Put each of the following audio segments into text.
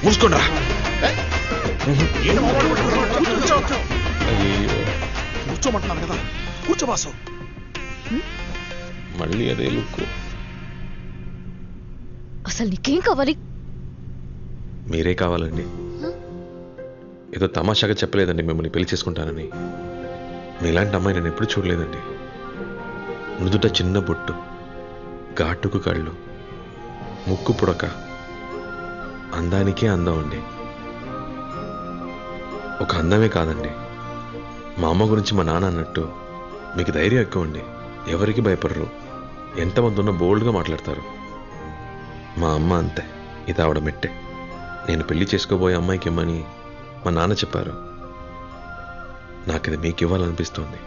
మూసుకోండి కూర్చోమంటున్నాను కదా, కూర్చో బాసు. మళ్ళీ అదే లుక్. అసలు నీకేం కావాలి? మీరే కావాలండి. ఏదో తమాషాగా చెప్పలేదండి మిమ్మల్ని పెళ్లి చేసుకుంటానని. మీలాంటి అమ్మాయి నేను ఎప్పుడు చూడలేదండి. నుదుట చిన్న బొట్టు, ఘాటుకు కళ్ళు, ముక్కు పుడక, అందానికే అందం అండి. ఒక అందమే కాదండి, మా అమ్మ గురించి మా నాన్న అన్నట్టు మీకు ధైర్యం ఎక్కువ అండి. ఎవరికి భయపడరు, ఎంతమంది ఉన్నా బోల్డ్గా మాట్లాడతారు. మా అమ్మ అంతే, ఇది ఆవిడ మెట్టే. నేను పెళ్లి చేసుకోబోయే అమ్మాయికి ఇమ్మని మా నాన్న చెప్పారు. నాకు ఇది మీకు ఇవ్వాలనిపిస్తోంది.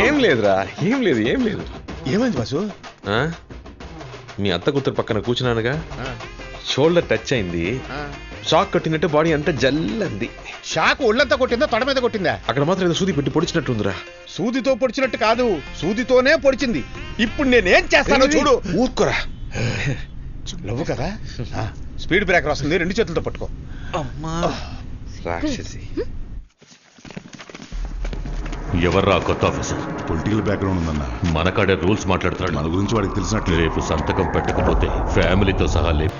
ఏం లేదురా, ఏం లేదు. ఏమైంది బాసు? మీ అత్త కూతురు పక్కన కూర్చున్నానుగా, షోల్డర్ టచ్ అయింది, షాక్ కొట్టినట్టు బాడీ అంతా జల్లంది. షాక్ ఒళ్ళంతా కొట్టిందా, తొడ మీద కొట్టిందా? అక్కడ మాత్రం ఏదో సూది పెట్టి పొడిచినట్టుందిరా. సూదితో పొడిచినట్టు కాదు, సూదితోనే పొడిచింది. ఇప్పుడు నేనేం చేస్తానో చూడు. ఊరుకోరా. నువ్వు కదా, స్పీడ్ బ్రేకర్ వస్తుంది, 2 చేతులతో పట్టుకో. అమ్మా రాక్షసి. ఎవర్రా కొత్త ఆఫీసర్? పొలిటికల్ బ్యాక్గ్రౌండ్ ఉందన్న. మన కాడే రూల్స్ మాట్లాడుతున్నాడు. మన గురించి వాడికి తెలిసినట్లు. రేపు సంతకం పెట్టకపోతే ఫ్యామిలీతో సహా లేపు.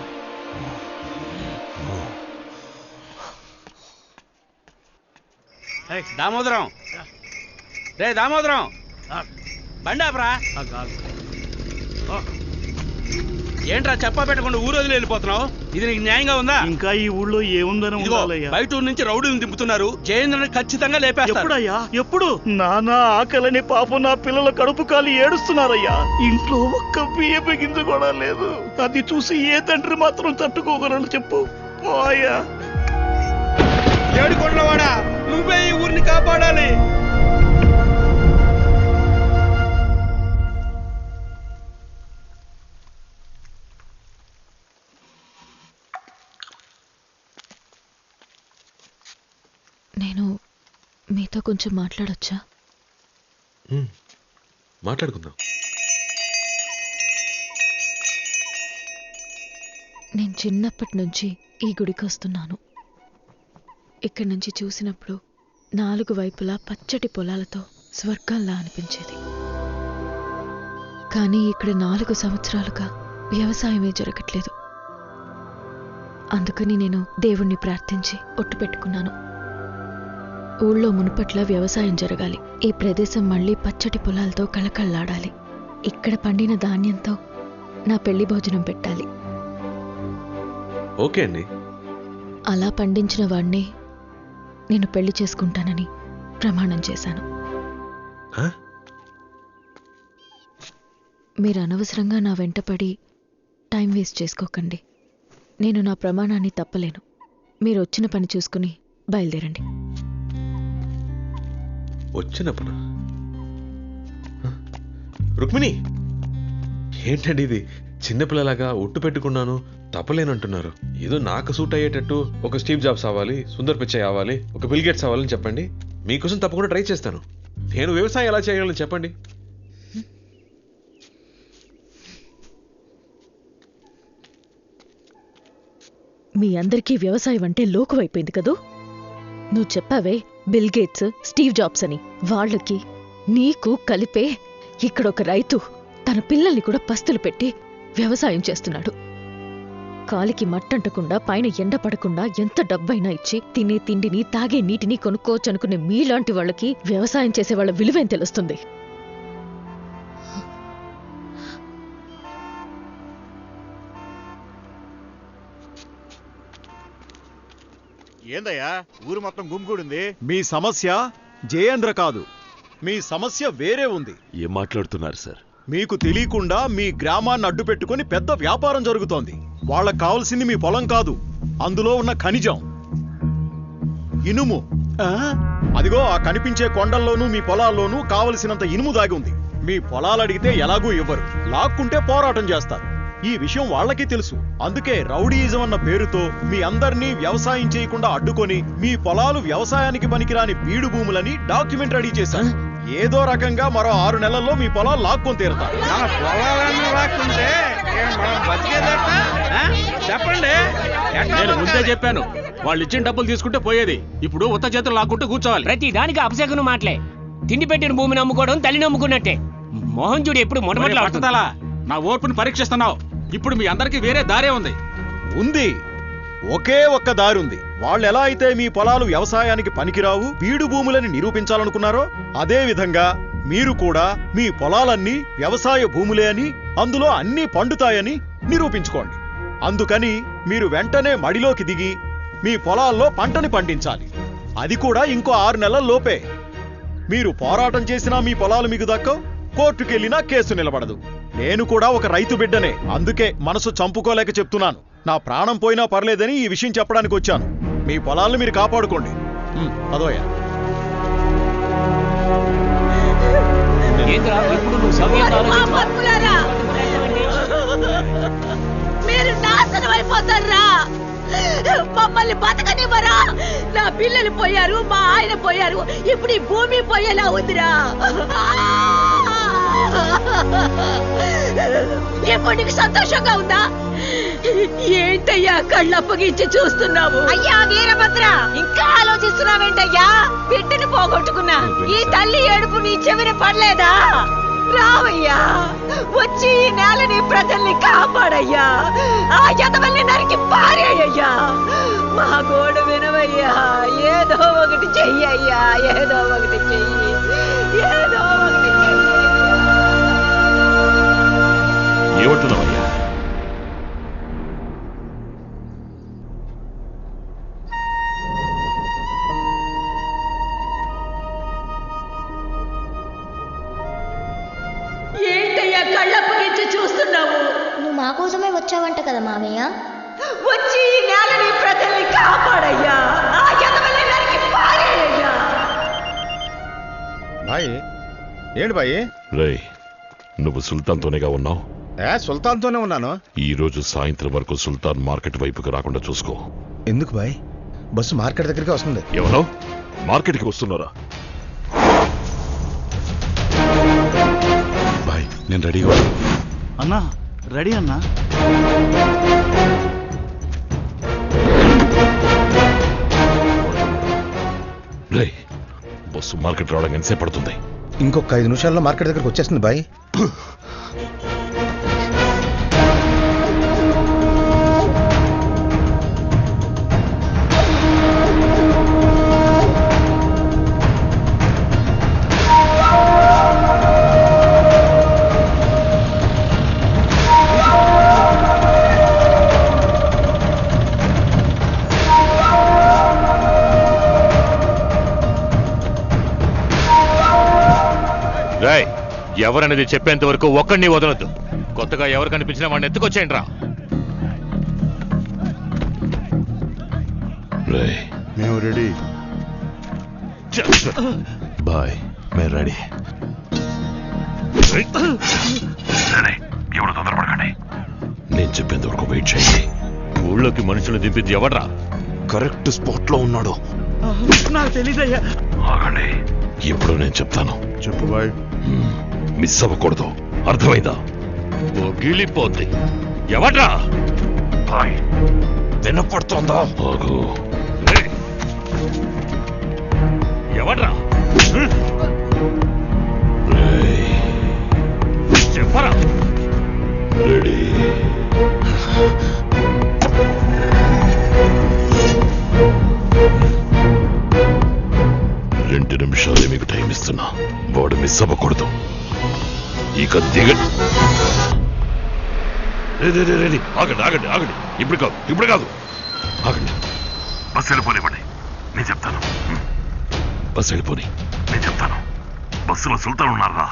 దామోదరం, రే దామోదరం, బండాపరా. ఏంట్రా చెప్పా పెట్టకుండా ఊరు వదిలి వెళ్ళిపోతున్నావు? ఇది నీకు న్యాయంగా ఉందా? ఇంకా ఈ ఊళ్ళో ఏముందని బయట ఊరు నుంచి రౌడీలు దింపుతున్నారు. జయేంద్రని ఖచ్చితంగా లేపేస్తారు. ఎప్పుడయ్యా? ఎప్పుడు? నానా ఆకలని పాపం నా పిల్లల కడుపు కాలి ఏడుస్తున్నారయ్యా. ఇంట్లో ఒక్క బియ్యం గింజ కూడా లేదు. అది చూసి ఏ తండ్రి మాత్రం తట్టుకోగలరు చెప్పు? పోయా ఏడుకొండవాడా, నువ్వే ఈ ఊరిని కాపాడాలి. నేను మీతో కొంచెం మాట్లాడొచ్చా? మాట్లాడుకుందాం. నేను చిన్నప్పటి నుంచి ఈ గుడికి వస్తున్నాను. ఇక్కడి నుంచి చూసినప్పుడు 4 వైపులా పచ్చటి పొలాలతో స్వర్గంలా అనిపించేది. కానీ ఇక్కడ 4 సంవత్సరాలుగా వ్యవసాయమే జరగట్లేదు. అందుకని నేను దేవుణ్ణి ప్రార్థించి ఒట్టు పెట్టుకున్నాను. ఊళ్ళో మునుపట్ల వ్యవసాయం జరగాలి. ఈ ప్రదేశం మళ్ళీ పచ్చటి పొలాలతో కళకళలాడాలి. ఇక్కడ పండిన ధాన్యంతో నా పెళ్లి భోజనం పెట్టాలి. ఓకే అండి. అలా పండించిన వాణ్ణి నేను పెళ్లి చేసుకుంటానని ప్రమాణం చేశాను. మీరు అనవసరంగా నా వెంటపడి టైం వేస్ట్ చేసుకోకండి. నేను నా ప్రమాణాన్ని తప్పలేను. మీరు వచ్చిన పని చూసుకుని బయలుదేరండి. వచ్చిన పని? రుక్మిణి, ఏంటండి ఇది? చిన్నపిల్లలాగా ఒట్టు పెట్టుకున్నాను తప్పలేనంటున్నారు. ఏదో నాకు సూట్ అయ్యేటట్టు ఒక స్టీవ్ జాబ్స్ అవ్వాలి, సుందర్ పిచ్చయ్ అవ్వాలి, ఒక బిల్ గేట్స్ అవ్వాలని చెప్పండి. మీకోసం తప్పకుండా ట్రై చేస్తాను. నేను వ్యవసాయం ఎలా చేయగలను చెప్పండి. మీ అందరికీ వ్యవసాయం అంటే లోకువైపోయింది కదూ. నువ్వు చెప్పావే బిల్ గేట్స్, స్టీవ్ జాబ్స్ అని. వాళ్ళకి నీకు కలిపే ఇక్కడొక రైతు తన పిల్లల్ని కూడా పస్తులు పెట్టి వ్యవసాయం చేస్తున్నాడు. కాలికి మట్టంటకుండా, పైన ఎండ పడకుండా ఎంత డబ్బైనా ఇచ్చి తినే తిండిని, తాగే నీటిని కొనుక్కోవచ్చనుకునే మీలాంటి వాళ్ళకి వ్యవసాయం చేసే వాళ్ళ విలువేం తెలుస్తుంది? ఏందయ్యా ఊరు మొత్తం గుమ్మిగూడింది? మీ సమస్య జయేంద్ర కాదు, మీ సమస్య వేరే ఉంది. ఏం మాట్లాడుతున్నారు సార్? మీకు తెలియకుండా మీ గ్రామాన్ని అడ్డు పెట్టుకుని పెద్ద వ్యాపారం జరుగుతోంది. వాళ్ళకు కావాల్సింది మీ పొలం కాదు, అందులో ఉన్న ఖనిజం, ఇనుము. అదిగో ఆ కనిపించే కొండల్లోనూ మీ పొలాల్లోనూ కావలసినంత ఇనుము దాగి ఉంది. మీ పొలాలు అడిగితే ఎలాగూ ఇవ్వరు, లాక్కుంటే పోరాటం చేస్తారు. ఈ విషయం వాళ్ళకి తెలుసు. అందుకే రౌడీయిజం అన్న పేరుతో మీ అందర్నీ వ్యవసాయం చేయకుండా అడ్డుకొని మీ పొలాలు వ్యవసాయానికి పనికిరాని బీడు భూములని డాక్యుమెంట్ రెడీ చేశారు. ఏదో రకంగా మరో 6 నెలల్లో మీ పొలాలు లాక్కొని తీరుతారు. మన పొలాలన్నీ లాక్కుంటే మనం బతికేదట? చెప్పండి. నేను ముందే చెప్పాను, వాళ్ళు ఇచ్చిన డబ్బులు తీసుకుంటే పోయేది. ఇప్పుడు ఉత్త చేతులు లాక్కుంటూ కూర్చోవాలి. ప్రతి దానికి అపశకును మాటలే. తిండి పెట్టిన భూమిని అమ్ముకోవడం తల్లిని అమ్ముకున్నట్టే. మోహన్ చూడు ఎప్పుడు పట్టుదల. నా ఓర్పుని పరీక్షిస్తున్నావు. ఇప్పుడు మీ అందరికీ వేరే దారే ఉంది. ఉంది, ఒకే ఒక్క దారుంది. వాళ్ళు ఎలా అయితే మీ పొలాలు వ్యవసాయానికి పనికిరావు, బీడు భూములని నిరూపించాలనుకున్నారో అదే విధంగా మీరు కూడా మీ పొలాలన్నీ వ్యవసాయ భూములే అని, అందులో అన్నీ పండుతాయని నిరూపించుకోండి. అందుకని మీరు వెంటనే మడిలోకి దిగి మీ పొలాల్లో పంటని పండించాలి. అది కూడా ఇంకో 6 నెలల్లోపే. మీరు పోరాటం చేసినా మీ పొలాలు మీకు దక్కవు, కోర్టుకెళ్ళినా కేసు నిలబడదు. నేను కూడా ఒక రైతు బిడ్డనే, అందుకే మనసు చంపుకోలేక చెప్తున్నాను. నా ప్రాణం పోయినా పర్లేదని ఈ విషయం చెప్పడానికి వచ్చాను. మీ పొలాలను మీరు కాపాడుకోండి. అదోయా మీరు నాశనం అయిపోతారా? మమ్మల్ని బతకనివ్వరా? నా పిల్లలు పోయారు, మా ఆయన పోయారు, ఇప్పుడు ఈ భూమి పోయేలా ఉందిరా. ఇప్పుడు నీకు సంతోషంగా ఉందా? ఏంటయ్యా కళ్ళప్పగించి చూస్తున్నావు? అయ్యా వీరభద్ర, ఇంకా ఆలోచిస్తున్నావేంటయ్యా? బిడ్డని పోగొట్టుకున్నా ఈ తల్లి ఏడుపు నీ చెవిన పడలేదా? రావయ్యా, వచ్చి ఈ నేలని ప్రజల్ని కాపాడయ్యా. ఆ యదవల్ని నరికి పారేయ్యా. మా గోడు వినవయ్యా. ఏదో ఒకటి చెయ్యయ్యా, ఏదో ఒకటి చెయ్యి, ఏదో ఒకటి చెయ్యి. ఏమంటున్నావయ్యా? ఏంటయ్యా కళ్ళప్పగించి చూస్తున్నావు? నువ్వు మా కోసమే వచ్చావంట కదా మావయ్య. వచ్చి ఈ నేలని ప్రజల్ని కాపాడయ్యా. ఆ యదవల్ని నరికి పారేయ్యా. బాయ్ ఏంటి బాయ్? రేయ్, నువ్వు సుల్తాన్తోనేగా ఉన్నావు? సుల్తాన్తోనే ఉన్నాను. ఈ రోజు సాయంత్రం వరకు సుల్తాన్ మార్కెట్ వైపుకి రాకుండా చూసుకో. ఎందుకు బాయ్? బస్సు మార్కెట్ దగ్గరికి వస్తుంది. ఎవరో మార్కెట్కి వస్తున్నారా? బాయ్ నేను రెడీగా అన్నా. రెడీ అన్నా. రేయ్, బస్సు మార్కెట్ రావడానికి ఎంతసేపు పడుతుంది? ఇంకొక 5 నిమిషాల్లో మార్కెట్ దగ్గరికి వచ్చేస్తుంది బాయ్. రాయ్, ఎవరనేది చెప్పేంత వరకు ఒక్కడిని వదలొద్దు. కొత్తగా ఎవరు కనిపించినా వాడిని ఎత్తుకొచ్చేయండి రా. మేము రెడీ బాయ్. మేము రెడీ. ఎవరు తొందరపడకండి. నేను చెప్పేంత వరకు వెయిట్ చేయండి. ఊళ్ళోకి మనుషులు దింపింది ఎవడ్రా? కరెక్ట్ స్పాట్ లో ఉన్నాడు. నాకు తెలీదయ్యా. ఆగండి, ఇప్పుడు నేను చెప్తాను. చెప్పు బాయ్. మిస్ అవ్వకూడదు, అర్థమైందా? గిలిపోద్ది. ఎవడ్రా? వినపడుతోందా? ఆగు. ఎవడ్రా? చెప్పరా? రెడీ. 2 నిమిషాలే మీకు టైం ఇస్తున్నా. వాడు మిస్ అవ్వకూడదు. ఇక దిగండి. ఆగండి ఆగండి ఆగండి. ఇప్పుడు కాదు ఆగండి. బస్సు వెళ్ళిపోనివ్వండి, నేను చెప్తాను. బస్సు వెళ్ళిపోని, నేను చెప్తాను. బస్సులో సుల్తాన్ ఉన్నారా?